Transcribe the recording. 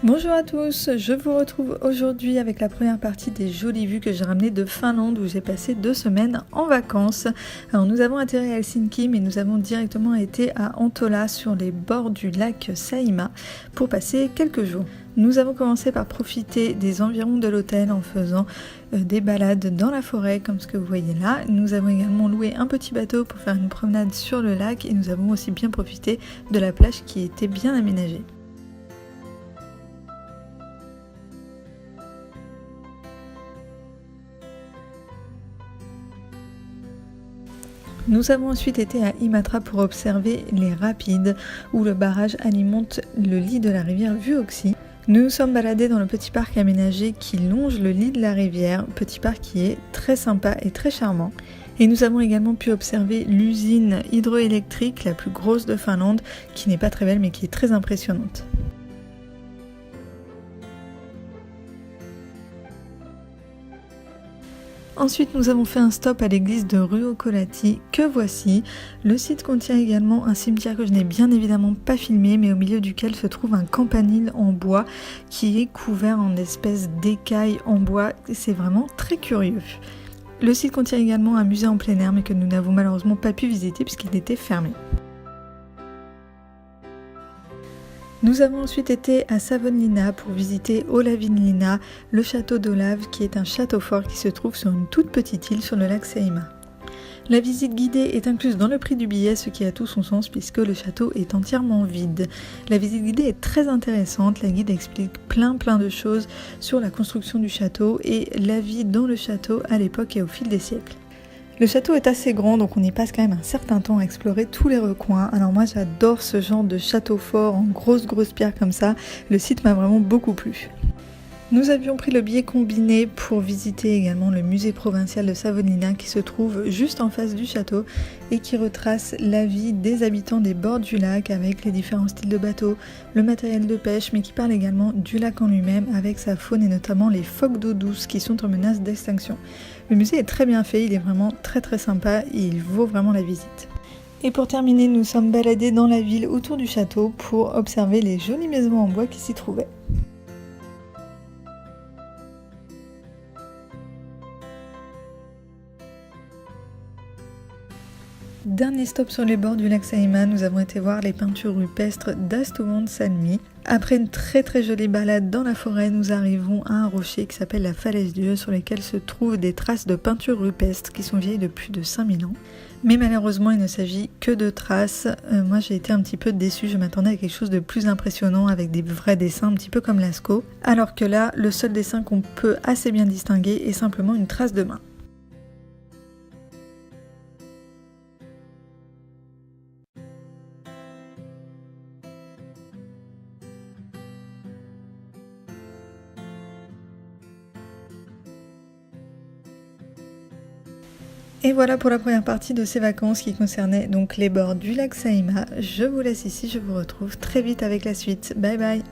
Bonjour à tous, je vous retrouve aujourd'hui avec la première partie des jolies vues que j'ai ramenées de Finlande où j'ai passé 2 semaines en vacances. Alors nous avons atterri à Helsinki mais nous avons directement été à Antola sur les bords du lac Saimaa pour passer quelques jours. Nous avons commencé par profiter des environs de l'hôtel en faisant des balades dans la forêt comme ce que vous voyez là. Nous avons également loué un petit bateau pour faire une promenade sur le lac et nous avons aussi bien profité de la plage qui était bien aménagée. Nous avons ensuite été à Imatra pour observer les rapides où le barrage alimente le lit de la rivière Vuoksi. Nous nous sommes baladés dans le petit parc aménagé qui longe le lit de la rivière, petit parc qui est très sympa et très charmant. Et nous avons également pu observer l'usine hydroélectrique la plus grosse de Finlande, qui n'est pas très belle mais qui est très impressionnante. Ensuite, nous avons fait un stop à l'église de Ruokolahti, que voici. Le site contient également un cimetière que je n'ai bien évidemment pas filmé, mais au milieu duquel se trouve un campanile en bois qui est couvert en espèces d'écailles en bois. C'est vraiment très curieux. Le site contient également un musée en plein air, mais que nous n'avons malheureusement pas pu visiter puisqu'il était fermé. Nous avons ensuite été à Savonlinna pour visiter Olavinlinna, le château d'Olav qui est un château fort qui se trouve sur une toute petite île sur le lac Saimaa. La visite guidée est incluse dans le prix du billet, ce qui a tout son sens puisque le château est entièrement vide. La visite guidée est très intéressante, la guide explique plein de choses sur la construction du château et la vie dans le château à l'époque et au fil des siècles. Le château est assez grand, donc on y passe quand même un certain temps à explorer tous les recoins. Alors moi j'adore ce genre de château fort en grosses pierres comme ça. Le site m'a vraiment beaucoup plu. Nous avions pris le billet combiné pour visiter également le musée provincial de Savonlinna qui se trouve juste en face du château et qui retrace la vie des habitants des bords du lac avec les différents styles de bateaux, le matériel de pêche, mais qui parle également du lac en lui-même avec sa faune et notamment les phoques d'eau douce qui sont en menace d'extinction. Le musée est très bien fait, il est vraiment très sympa et il vaut vraiment la visite. Et pour terminer, nous sommes baladés dans la ville autour du château pour observer les jolies maisons en bois qui s'y trouvaient. Dernier stop sur les bords du lac Saimaa, nous avons été voir les peintures rupestres d'Astuvansalmi. Après une très jolie balade dans la forêt, nous arrivons à un rocher qui s'appelle la Falaise Dieu, sur lesquels se trouvent des traces de peintures rupestres qui sont vieilles de plus de 5000 ans. Mais malheureusement, il ne s'agit que de traces. Moi, j'ai été un petit peu déçue, je m'attendais à quelque chose de plus impressionnant avec des vrais dessins, un petit peu comme Lascaux. Alors que là, le seul dessin qu'on peut assez bien distinguer est simplement une trace de main. Et voilà pour la première partie de ces vacances qui concernaient donc les bords du lac Saimaa. Je vous laisse ici, je vous retrouve très vite avec la suite. Bye bye!